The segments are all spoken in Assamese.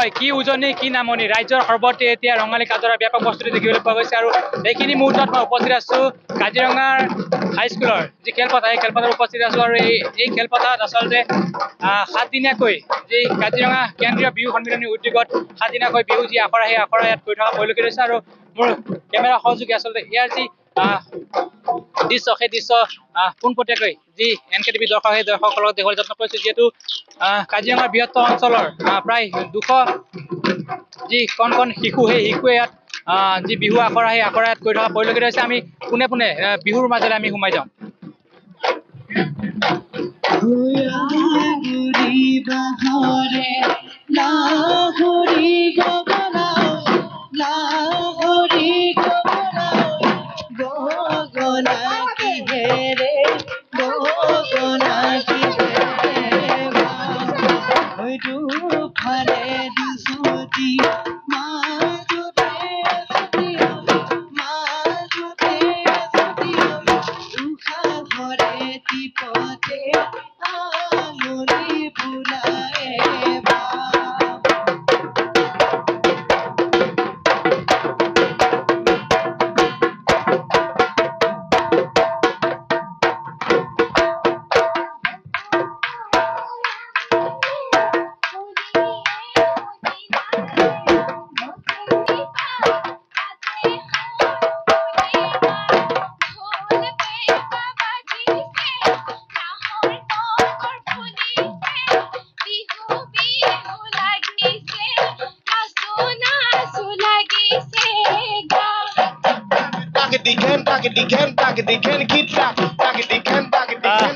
হয় কি উজনি কি নামনি ৰাজ্যৰ সৰ্বতে এতিয়া ৰঙালী কাজৰ ব্যাপক প্ৰস্তুতি দেখিবলৈ পোৱা গৈছে আৰু এইখিনি মুহূৰ্তত মই উপস্থিত আছো কাজিৰঙাৰ হাইস্কুলৰ যি খেলপথাৰ এই খেলপথাৰত উপস্থিত আছো আৰু এই খেলপথাৰত আচলতে 7 দিনীয়াকৈ যি কাজিৰঙা কেন্দ্ৰীয় বিহু সন্মিলনী উদ্যোগত 7 দিনীয়াকৈ বিহু যি আখৰা সেই আখৰা ইয়াত কৰি থকা পৰিলক্ষিত হৈছে আৰু মোৰ কেমেৰা সহযোগী আচলতে ইয়াৰ যি দৃশ্য সেই দৃশ্য পোনপটীয়াকৈ যি NKTV দৰ্শক সেই দৰ্শকৰ লগত দেখুৱাবলৈ যত্ন কৰিছো যিহেতু কাজিৰঙাৰ বৃহত্তৰ অঞ্চলৰ প্ৰায় 200 যি কণ কণ শিশু সেই শিশুৱে ইয়াত যি বিহু আখৰা সেই আখৰা ইয়াত কৰি থকা পৰিলক্ষিত হৈছে আমি পোনে পোনে বিহুৰ মাজলৈ আমি সোমাই যাওঁ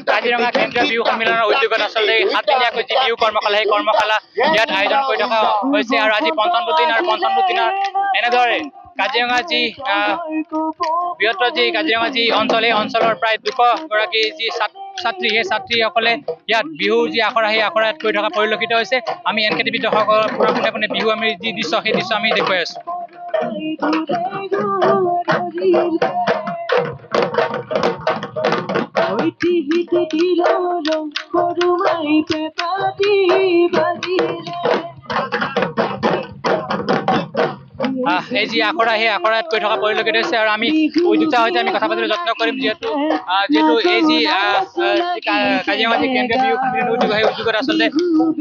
কাজিৰঙা কেন্দ্ৰীয় বিহু সন্মিলনৰ উদ্যোগত আচলতে 7 দিনীয়াকৈ যি বিহু কৰ্মশালা সেই কৰ্মশালা ইয়াত আয়োজন কৰি থকা হৈছে আৰু আজি 55 দিন আৰু 55 দিনৰ এনেদৰে কাজিৰঙা যি বৃহত্তৰ যি কাজিৰঙা যি অঞ্চল এই অঞ্চলৰ প্ৰায় 200 গৰাকী যি ছাত্ৰী সেই ছাত্ৰীসকলে ইয়াত বিহু যি আখৰা সেই আখৰা ইয়াত কৰি থকা পৰিলক্ষিত হৈছে আমি NKTV দৰ্শকৰ পৰা পোনে পোনে বিহু আমি যি দৃশ্য সেই দৃশ্য আমি দেখুৱাই আছো এই যি আখৰা সেই আখৰাত কৰি থকা পৰিলক্ষিত হৈছে আৰু আমি উদ্যোক্তাৰ সৈতে আমি কথা পাতিবলৈ যত্ন কৰিম যিহেতু এই যি কাজিৰঙা যি কেন্দ্ৰীয় বিহু সন্মিলনী উদ্যোগ সেই উদ্যোগত আচলতে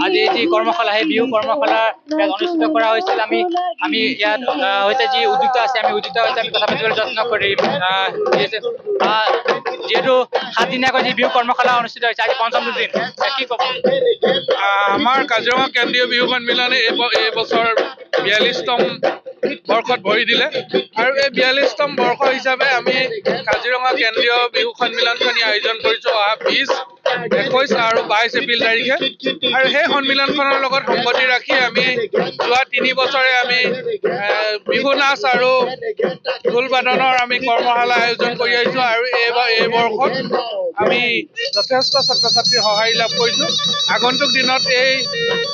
আজি যি কৰ্মশালা সেই বিহু কৰ্মশালা ইয়াত অনুষ্ঠিত কৰা হৈছিল আমি ইয়াত সৈতে যি উদ্যোক্তা আছে আমি উদ্যোক্তাৰ সৈতে আমি কথা পাতিবলৈ যত্ন কৰিম যিহেতু 7 দিনীয়াকৈ যি বিহু কৰ্মশালা অনুষ্ঠিত হৈছে আজি 55 দিন কি ক'ব আমাৰ কাজিৰঙা কেন্দ্ৰীয় বিহু সন্মিলনে এই বছৰ 42তম বৰ্ষত ভৰি দিলে আৰু এই 42তম বৰ্ষ হিচাপে আমি কাজিৰঙা কেন্দ্ৰীয় বিহু সন্মিলনখনি আয়োজন কৰিছো 20, 21 আৰু 22 এপ্ৰিল তাৰিখে আৰু সেই সন্মিলনখনৰ লগত সংগতি ৰাখি আমি যোৱা 3 বছৰে আমি বিহু নাচ আৰু ঢোল বাদনৰ আমি কৰ্মশালা আয়োজন কৰি আহিছো আৰু এই বৰ্ষত আমি যথেষ্ট ছাত্ৰ ছাত্ৰীৰ সহায় লাভ কৰিছো আগন্তুক দিনত এই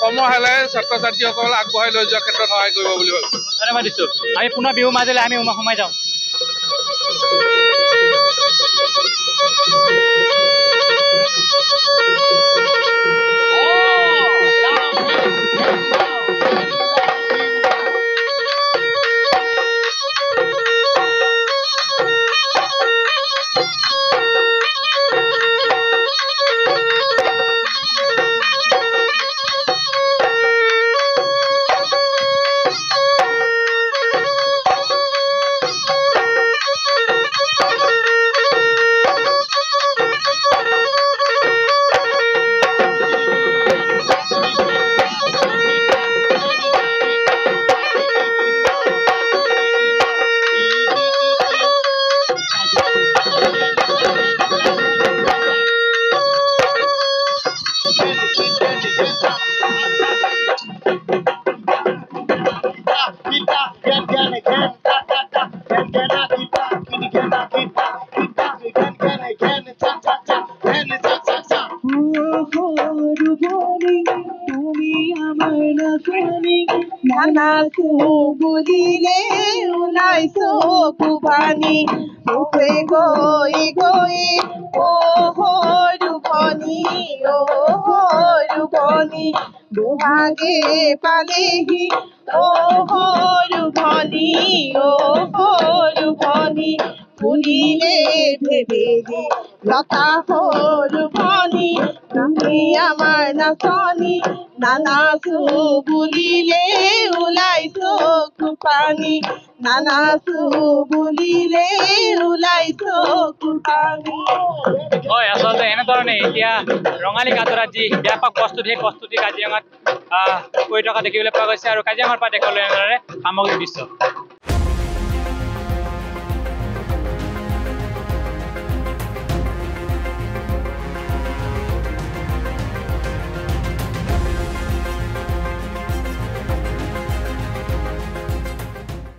কৰ্মশালাই ছাত্ৰ ছাত্ৰীসকল আগবঢ়াই লৈ যোৱাৰ ক্ষেত্ৰত সহায় কৰিব বুলি ভাবিছো ধন্যবাদ দিছো আমি পুনৰ বিহু মাজলৈ আমি সোমাই যাওঁ বুলিলে ওলাইছো কুবানী গৈ গৈ অ ৰূপনী অ ৰূপনী ভনী বহাগে পালেহি অ সৰু ভনী ফুলিলে ভেবেলি লতা সৰু ভনী তুমি আমাৰ নাচনী নানাচো বুলিলে ওলাই চকু পানী নানাচো বুলিলে ওলাই চকু পানী। হয় আচলতে এনেধৰণে এতিয়া ৰঙালী কাজৰাত যি ব্যাপক প্ৰস্তুতি সেই প্ৰস্তুতি কাজিৰঙাত কৰি থকা দেখিবলৈ পোৱা গৈছে আৰু কাজিৰঙাৰ পৰা দেখাবলৈ এনেদৰে সামগ্ৰিক দৃশ্য।